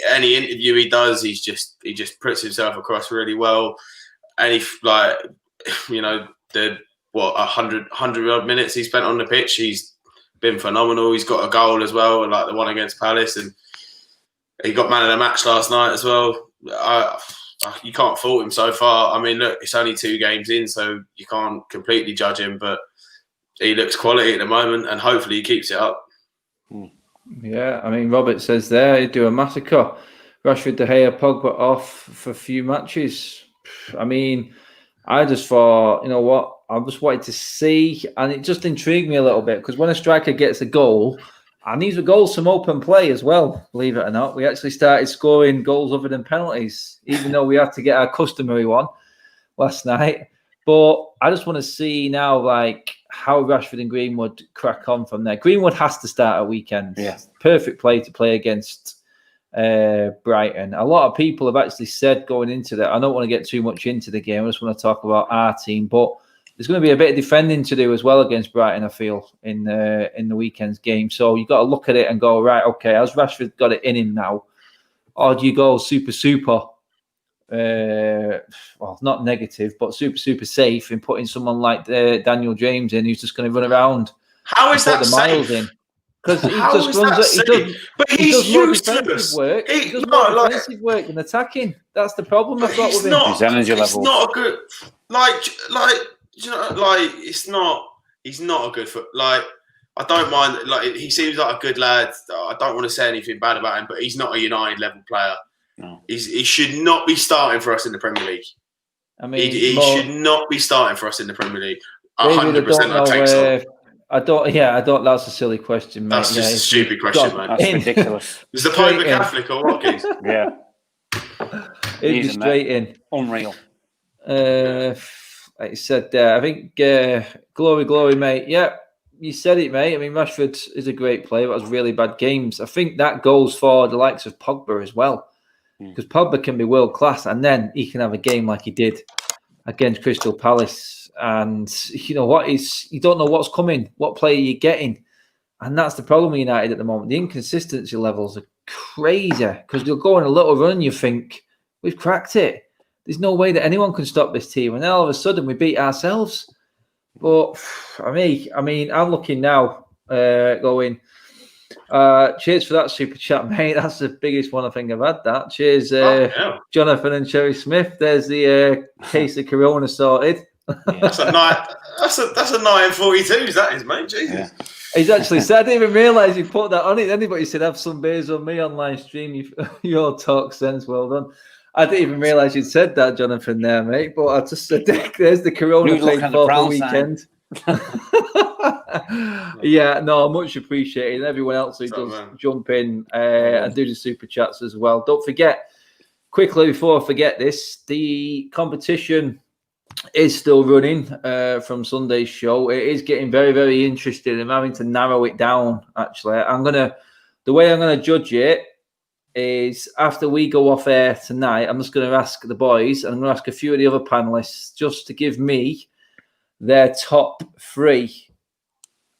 Any interview he does, he just puts himself across really well. And the 100 odd minutes he spent on the pitch, he's been phenomenal. He's got a goal as well, like the one against Palace, and he got man of the match last night as well. You can't fault him so far. I mean, look, it's only 2 games in, so you can't completely judge him, but he looks quality at the moment, and hopefully he keeps it up. Yeah, I mean, Robert says there, he'd do a massacre. Rashford, De Gea, Pogba off for a few matches. I mean, I just thought, you know what, I just wanted to see, and it just intrigued me a little bit, because when a striker gets a goal, and these were goals from open play as well, believe it or not. We actually started scoring goals other than penalties, even though we had to get our customary one last night. But I just want to see now, like, how Rashford and Greenwood crack on from there. Greenwood has to start at weekends. Yeah. Perfect play to play against Brighton. A lot of people have actually said going into that, I don't want to get too much into the game. I just want to talk about our team. But there's going to be a bit of defending to do as well against Brighton, I feel, in the weekend's game. So you've got to look at it and go, right, okay, has Rashford got it in him now? Or do you go super, well, not negative, but super safe in putting someone like Daniel James in, who's just going to run around? How is that safe? Because he just runs. He does more defensive work. He does more defensive work than attacking. That's the problem I've got with him. His energy level. It's not a good, it's not. He's not a good foot. Like, I don't mind. Like, he seems like a good lad. I don't want to say anything bad about him, but he's not a United level player. No. He should not be starting for us in the Premier League. I mean, he should not be starting for us in the Premier League. David, 100% I take some. I don't. That's a silly question, mate. That's just a stupid question, mate. That's ridiculous. Is the Pope a Catholic or what, Keith? Yeah. It'd be straight in. Unreal. Like you said there, I think glory, mate. Yeah, you said it, mate. I mean, Rashford is a great player, but has really bad games. I think that goes for the likes of Pogba as well, because Pogba can be world class, and then he can have a game like he did against Crystal Palace. And you know what is? You don't know what's coming, what player you're getting, and that's the problem with United at the moment. The inconsistency levels are crazy because they'll go on a little run, you think we've cracked it. There's no way that anyone can stop this team, and then all of a sudden we beat ourselves. But for me, I mean, I'm looking now, going. Cheers for that super chat, mate. That's the biggest one I think I've had. That cheers, Jonathan and Cherry Smith. There's the case of Corona sorted. Yeah. That's a 942s. That is, mate. Jesus. Yeah. He's actually said, I didn't even realise he put that on it. Anybody said, have some beers on me on live stream. Your talk sense, well done. I didn't even realise you'd said that, Jonathan, there, mate. But I just said, there's the Corona played for the weekend. Yeah, no, much appreciated. Everyone else who does jump in and do the super chats as well. Don't forget, quickly before I forget this, the competition is still running from Sunday's show. It is getting very, very interesting. I'm having to narrow it down, actually. The way I'm going to judge it is after we go off air tonight, I'm just going to ask the boys, and I'm going to ask a few of the other panelists just to give me their top 3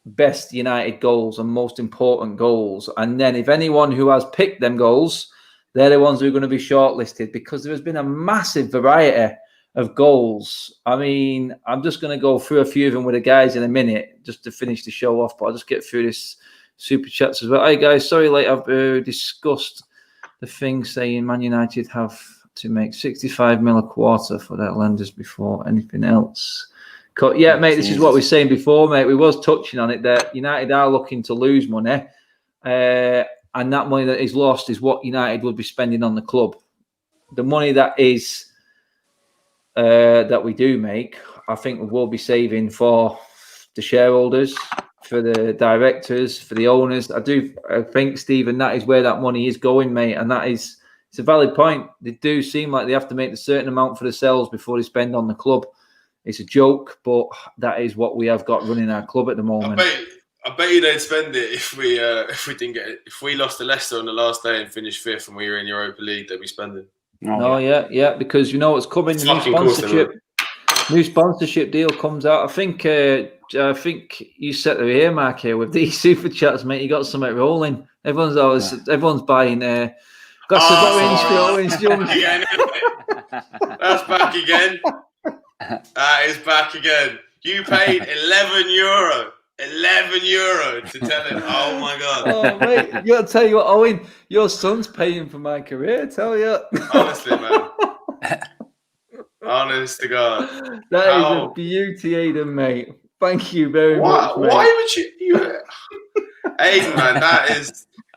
best United goals and most important goals. And then if anyone who has picked them goals, they're the ones who are going to be shortlisted, because there has been a massive variety of goals. I mean, I'm just going to go through a few of them with the guys in a minute just to finish the show off, but I'll just get through this super chats as well. Hey guys, sorry late, I've discussed the thing saying Man United have to make 65 mil a quarter for their lenders before anything else. Yeah, mate, this is what we were saying before, mate. We was touching on it that United are looking to lose money, and that money that is lost is what United will be spending on the club. The money that is that we do make, I think we will be saving for the shareholders, for the directors, for the owners. I think, Stephen, that is where that money is going, mate, and it's a valid point. They do seem like they have to make a certain amount for themselves before they spend on the club. It's a joke, but that is what we have got running our club at the moment. I bet you they'd spend it if we didn't get it. If we lost to Leicester on the last day and finished 5th and we were in Europa League, they'd be spending. Yeah, because you know what's coming. The new sponsorship deal comes out. I think you set the earmark here with these super chats, mate. You got something rolling. Everyone's buying glass of orange. That's back again. That is back again. You paid €11 to tell him. Oh my god. Oh mate, you gotta tell you what, Owen, your son's paying for my career, I tell you. Honestly, man. Honest to God. That is a beauty, Aidan, mate. Thank you very much. Mate. Why would you Aidan, man,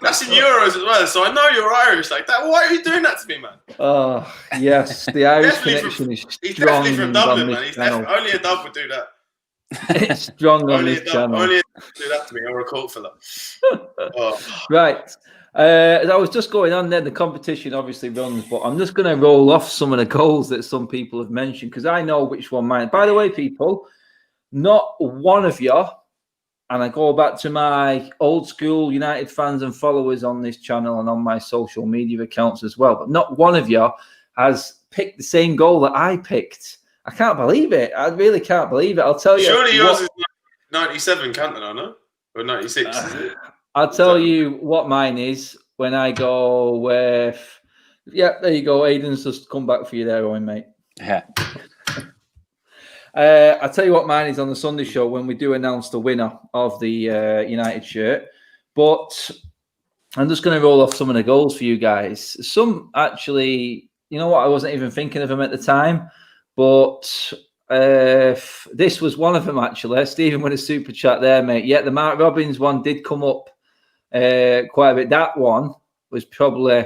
that's in euros as well, so I know you're Irish like that. Why are you doing that to me, man? Oh, yes, the Irish connection is strong. He's definitely from Dublin, man. Only a dub would do that. It's strong on this channel. Only a dub would do that to me, or a cult fella. Right. I was just going on then, the competition obviously runs, but I'm just going to roll off some of the goals that some people have mentioned, because I know which one mine. By the way, people, not one of you, and I go back to my old school United fans and followers on this channel and on my social media accounts as well, but not one of you has picked the same goal that I picked. I can't believe it. I really can't believe it. I'll tell you. Surely yours is 97, Cantona, no? Or 96, is it? I'll tell you what mine is when I go with... Yeah, there you go. Aidan's just come back for you there, Owen, mate. Yeah. I'll tell you what mine is on the Sunday show when we do announce the winner of the United shirt. But I'm just going to roll off some of the goals for you guys. Some actually, you know what, I wasn't even thinking of them at the time. But this was one of them, actually. Stephen with a super chat there, mate. Yeah, the Mark Robbins one did come up quite a bit. That one was probably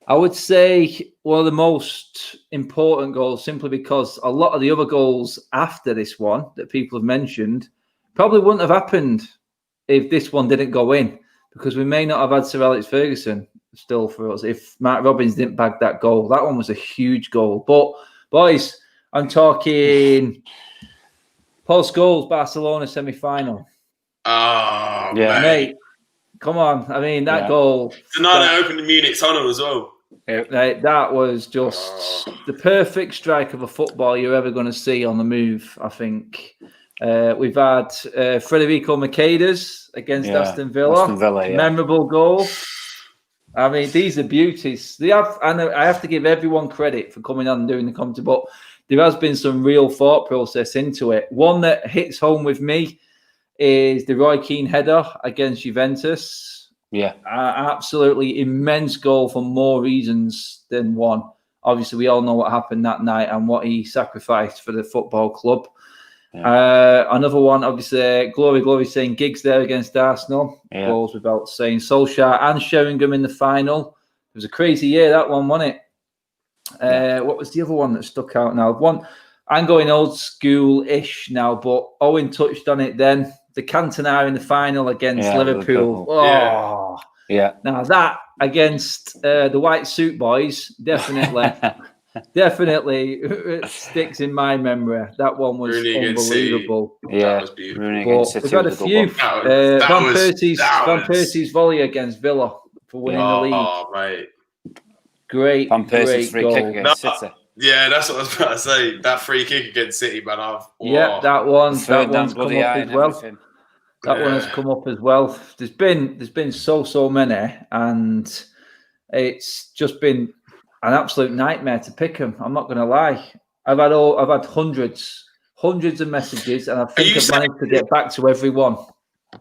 I would say one of the most important goals, simply because a lot of the other goals after this one that people have mentioned probably wouldn't have happened if this one didn't go in, because we may not have had Sir Alex Ferguson still for us if Mark Robins didn't bag that goal. That one was a huge goal. But, boys, I'm talking Paul Scholes, Barcelona semi-final. Oh, Yeah. Mate, come on. I mean, that goal. The night I opened the Munich tunnel as well. That was just the perfect strike of a football you're ever going to see on the move, I think. We've had Federico Macedas against Aston Villa. Memorable goal. I mean, these are beauties. I have to give everyone credit for coming on and doing the commentary, but there has been some real thought process into it. One that hits home with me is the Roy Keane header against Juventus. Yeah. Absolutely immense goal for more reasons than one. Obviously, we all know what happened that night and what he sacrificed for the football club. Yeah. Another one, obviously, glory saying Giggs there against Arsenal. Yeah. Goals without saying. Solskjaer and Sheringham in the final. It was a crazy year, that one, wasn't it? What was the other one that stuck out now? One, I'm going old school-ish now, but Owen touched on it then. The Cantona in the final against Liverpool. Oh, yeah. Now that against the White Suit Boys, definitely sticks in my memery. That one was unbelievable. That was beautiful. We've had a few. Van Persie's volley against Villa for winning the league. Oh, mate. Great, Van Persie's free kick against City. Yeah, that's what I was about to say. That free kick against City, man. That one's come up as well. That one has come up as well. There's been so many, and it's just been an absolute nightmare to pick them. I'm not going to lie. I've had hundreds of messages, and I think I've managed to get back to every one.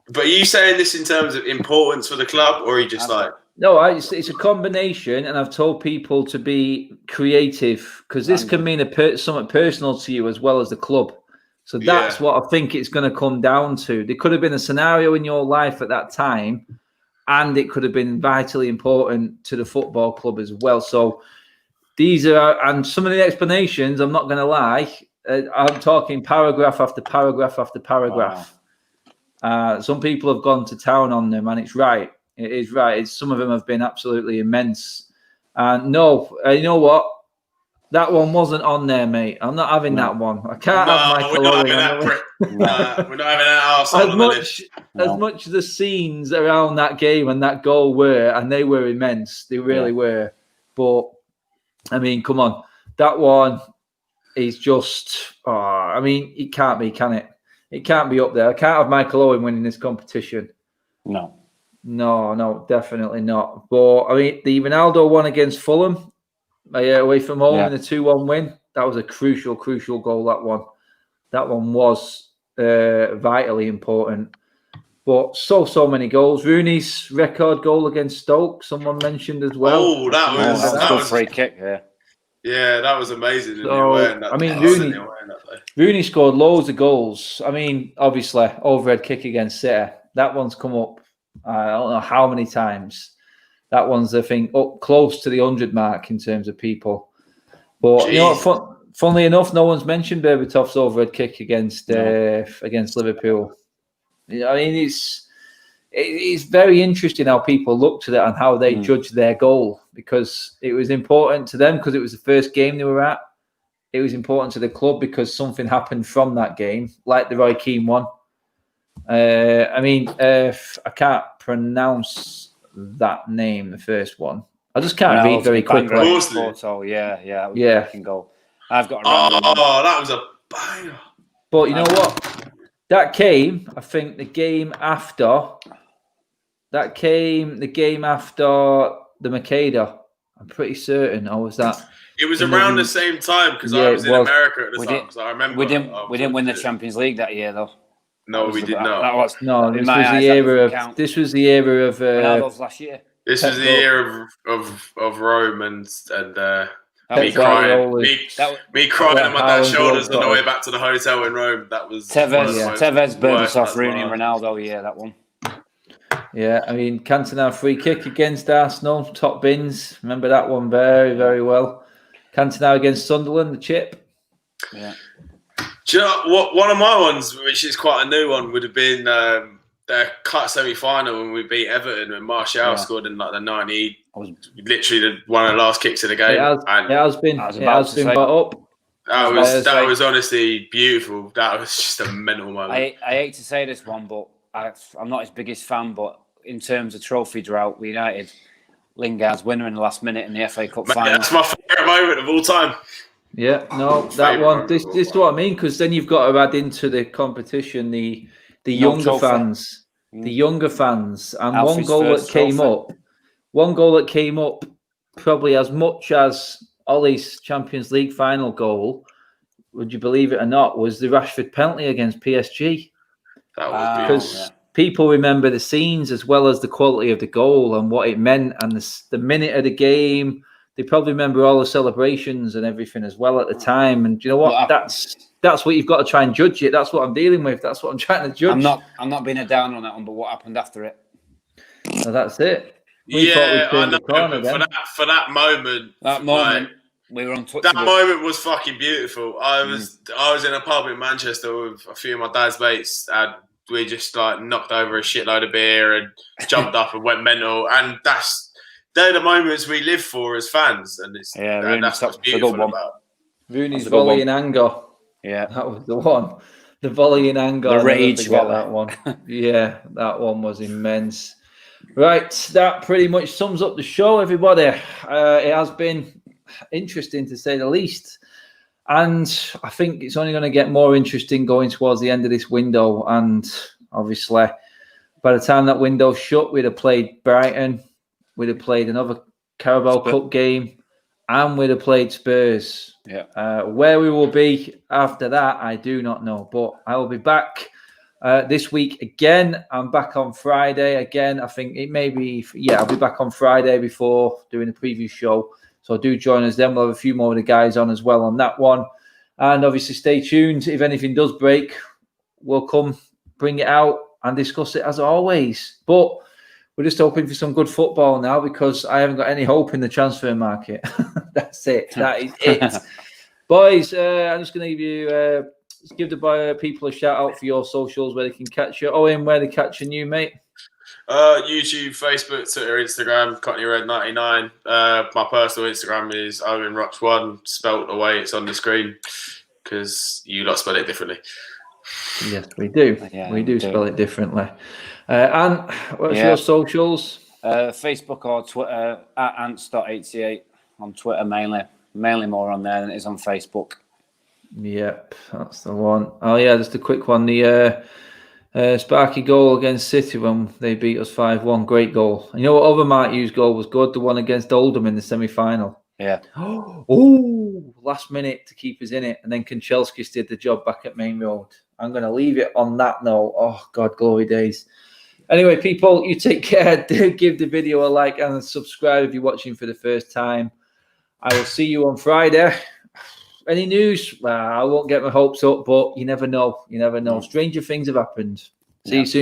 But are you saying this in terms of importance for the club, or are you just No, it's a combination, and I've told people to be creative, because this can mean something personal to you as well as the club. So that's what I think it's going to come down to. There could have been a scenario in your life at that time, and it could have been vitally important to the football club as well. So these are, and some of the explanations, I'm not going to lie, I'm talking paragraph after paragraph after paragraph. Wow. Some people have gone to town on them, and it's right. It is right. Some of them have been absolutely immense. And no, you know what? That one wasn't on there, mate. I'm not having that one. I can't have Michael Owen. We're not having that. As much as the scenes around that game and that goal were, and they were immense. They really were. But, I mean, come on. That one is just, I mean, it can't be, can it? It can't be up there. I can't have Michael Owen winning this competition. No, definitely not. But, I mean, the Ronaldo one against Fulham, away from home in the 2-1 win, that was a crucial goal, that one was vitally important. But so many goals. Rooney's record goal against Stoke, someone mentioned as well. Oh, that was a free kick. Yeah, that was amazing. Rooney scored loads of goals. I mean, obviously, overhead kick against City, that one's come up I don't know how many times. That one's, I think, up close to the 100 mark in terms of people. But you know, funnily enough, no one's mentioned Berbatov's overhead kick against Liverpool. I mean, it's very interesting how people looked at it and how they judged their goal, because it was important to them because it was the first game they were at. It was important to the club because something happened from that game, like the Roy Keane one. I can't pronounce that name, the first one. I just can't read very quickly. Goal. I've got. That was a banger. But you know what? That came. I think the game after. That came the game after the Makeda. I'm pretty certain. Or was that? It was around the same time because I was in America at the time. So I remember. We didn't win the Champions League that year, though. No, we did not. This was the era of Ronaldo's last year. This was the year of Rome and me crying on my dad's shoulders on the way back to the hotel in Rome. That was Tevez, Berbatov, Rooney, and Ronaldo. Yeah, that one. Yeah, I mean, Cantona free kick against Arsenal, top bins. Remember that one very, very well. Cantona against Sunderland, the chip. Yeah. Do you know what? One of my ones, which is quite a new one, would have been the cut semi-final when we beat Everton when Martial scored in like the 90. Literally one of the last kicks of the game. It has been brought up. That was honestly beautiful. That was just a mental moment. I hate to say this one, but I'm not his biggest fan. But in terms of trophy drought, with United, Lingard's winner in the last minute in the FA Cup final. That's my favourite moment of all time. Yeah, no, that one. This is what I mean, because then you've got to add into the competition the younger fans, the younger fans, and Alfie's one goal that came up, probably as much as Ollie's Champions League final goal. Would you believe it or not? Was the Rashford penalty against PSG? That was because people remember the scenes as well as the quality of the goal and what it meant, and the minute of the game. They probably remember all the celebrations and everything as well at the time. And you know what? That's what you've got to try and judge it. That's what I'm dealing with. That's what I'm trying to judge. I'm not being a down on that one, but what happened after it? So that's it. I know. For that moment, we were untouchable. That moment was fucking beautiful. I was in a pub in Manchester with a few of my dad's mates, and we just like knocked over a shitload of beer and jumped up and went mental. And they're the moments we live for as fans, and that's what's beautiful about Rooney's volley in anger. Yeah, that was the one. The volley in anger. The rage volley. That one. Yeah, that one was immense. Right, that pretty much sums up the show, everybody. It has been interesting to say the least, and I think it's only going to get more interesting going towards the end of this window. And obviously, by the time that window's shut, we'd have played Brighton. We'd have played another Carabao Cup game, and we'd have played Spurs. Yeah. Where we will be after that, I do not know. But I will be back this week again. I'm back on Friday again. I think it may be, I'll be back on Friday before doing the preview show. So do join us then. We'll have a few more of the guys on as well on that one. And obviously stay tuned. If anything does break, we'll come bring it out and discuss it as always. But we're just hoping for some good football now because I haven't got any hope in the transfer market. That's it. That is it. Boys, I'm just going to give the people a shout out for your socials where they can catch you. Owen, where they catching you, mate? YouTube, Facebook, Twitter, Instagram, CotneyRed99. My personal Instagram is OwenRoch1, spelt the way it's on the screen because you lot spell it differently. Yes, we do. Yeah, we do spell it differently. And what's your socials? Facebook or Twitter at ants.88 on Twitter mainly more on there than it is on Facebook. Yep, that's the one. Oh yeah, just a quick one. The Sparky goal against City when they beat us 5-1, great goal. And you know what other Mark Hughes goal was good? The one against Oldham in the semi-final. Yeah. Oh, last minute to keep us in it. And then Kanchelskis did the job back at Main Road. I'm going to leave it on that note. Oh, God, glory days. Anyway, people, you take care. Do give the video a like and subscribe if you're watching for the first time. I will see you on Friday. Any news? Well, I won't get my hopes up, but you never know. You never know. Stranger things have happened. See you soon.